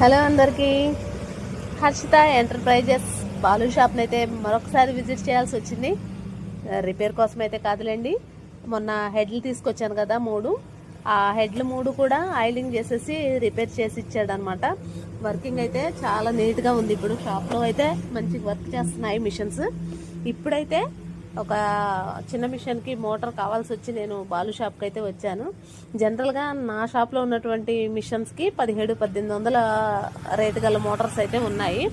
Hello అందరికీ, Harshita enterprises Balu షాప్ని అయితే మరొకసారి విజిట్ చేయాల్సి వచ్చింది. రిపేర్ కోసం అయితే కాదులేండి. మొన్న హెడ్లు తీసుకొచ్చాను కదా 3, ఆ హెడ్లు 3 కూడా ఆయిలింగ్ చేసేసి రిపేర్ చేసి ఇచ్చాడు అనమాట. వర్కింగ్ అయితే చాలా నీట్గా ఉంది. ఇప్పుడు షాప్లో అయితే మంచి వర్క్ చేస్తున్నాయి మిషన్స్. ఇప్పుడైతే ఒక చిన్న మిషన్కి మోటార్ కావాల్సి వచ్చి నేను బాలు షాప్కి అయితే వచ్చాను. జనరల్గా నా షాప్లో ఉన్నటువంటి మిషన్స్కి 1700-1800 రేటు గల మోటార్స్ అయితే ఉన్నాయి.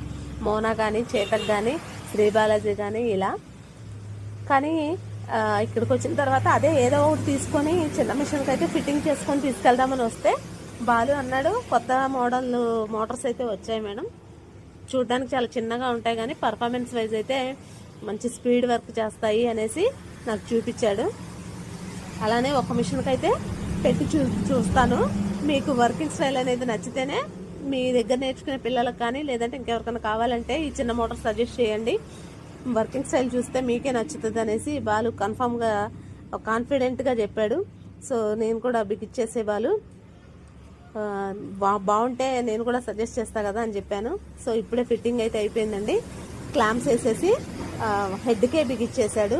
మోనా కానీ, చేతక్ కానీ, శ్రీ బాలాజీ కానీ ఇలా. కానీ ఇక్కడికి వచ్చిన తర్వాత అదే ఏదో ఒకటి తీసుకొని చిన్న మిషన్కి అయితే ఫిట్టింగ్ చేసుకొని తీసుకెళ్దామని వస్తే బాలు అన్నాడు, కొత్త మోడల్ మోటార్స్ అయితే వచ్చాయి మేడం, చూడడానికి చాలా చిన్నగా ఉంటాయి కానీ పర్ఫార్మెన్స్ వైజ్ అయితే మంచి స్పీడ్ వర్క్ చేస్తాయి అనేసి నాకు చూపించాడు. అలానే ఒక మిషన్కి అయితే పెట్టి చూస్తాను. మీకు వర్కింగ్ స్టైల్ అనేది నచ్చితేనే మీ దగ్గర నేర్చుకునే పిల్లలకు కానీ లేదంటే ఇంకెవరికైనా కావాలంటే ఈ చిన్న మోటార్ సజెస్ట్ చేయండి. వర్కింగ్ స్టైల్ చూస్తే మీకే నచ్చుతుంది అనేసి బాలు కన్ఫామ్గా కాన్ఫిడెంట్గా చెప్పాడు. సో నేను కూడా బిగిచ్చేసే బాలు బాగుంటే నేను కూడా సజెస్ట్ చేస్తా కదా అని చెప్పాను. సో ఇప్పుడే ఫిట్టింగ్ అయితే అయిపోయిందండి. క్లాంప్స్ వేసేసి హెడ్కే బిగిచ్చేసాడు.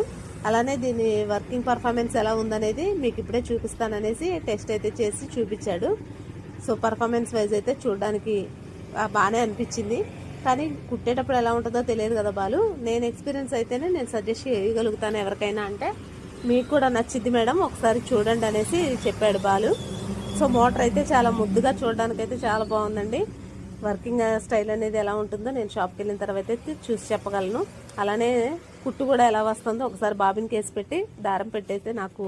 అలానే దీని వర్కింగ్ పర్ఫార్మెన్స్ ఎలా ఉందనేది మీకు ఇప్పుడే చూపిస్తాననేసి టెస్ట్ అయితే చేసి చూపించాడు. సో పర్ఫార్మెన్స్ వైజ్ అయితే చూడడానికి బాగానే అనిపించింది. కానీ కుట్టేటప్పుడు ఎలా ఉంటుందో తెలియదు కదా బాలు. నేను ఎక్స్పీరియన్స్ అయితేనే నేను సజెస్ట్ చేయగలుగుతాను ఎవరికైనా. అంటే మీకు కూడా నచ్చింది మేడం, ఒకసారి చూడండి అనేసి చెప్పాడు బాలు. సో మోటార్ అయితే చాలా ముద్దుగా చూడడానికి అయితే చాలా బాగుందండి. వర్కింగ్ స్టైల్ అనేది ఎలా ఉంటుందో నేను షాప్కి వెళ్ళిన తర్వాత అయితే చూసి చెప్పగలను. అలానే కుట్టు కూడా ఎలా వస్తుందో ఒకసారి బాబిన్ కేసు పెట్టి దారం పెట్టయితే నాకు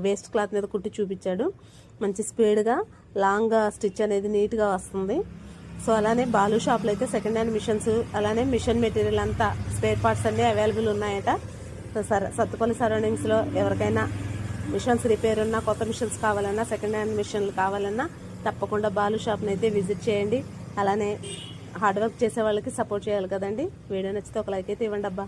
వేస్ట్ క్లాత్ మీద కుట్టి చూపించాడు. మంచి స్పీడ్గా లాంగ్గా స్టిచ్ అనేది నీట్గా వస్తుంది. సో అలానే బాలు షాప్లో అయితే సెకండ్ హ్యాండ్ మిషన్స్, అలానే మిషన్ మెటీరియల్ అంతా స్పేర్ పార్ట్స్ అన్నీ అవైలబుల్ ఉన్నాయట. సత్తుపల్లి సరౌండింగ్స్లో ఎవరికైనా మిషన్స్ రిపేర్ ఉన్నా, కొత్త మిషన్స్ కావాలన్నా, సెకండ్ హ్యాండ్ మిషన్లు కావాలన్నా తప్పకుండా బాలు షాప్ని అయితే విజిట్ చేయండి. అలానే హార్డ్ వర్క్ చేసే వాళ్ళకి సపోర్ట్ చేయాలి కదండి. వీడియో నచ్చితే ఒక లైక్ అయితే ఇవ్వండి అబ్బా.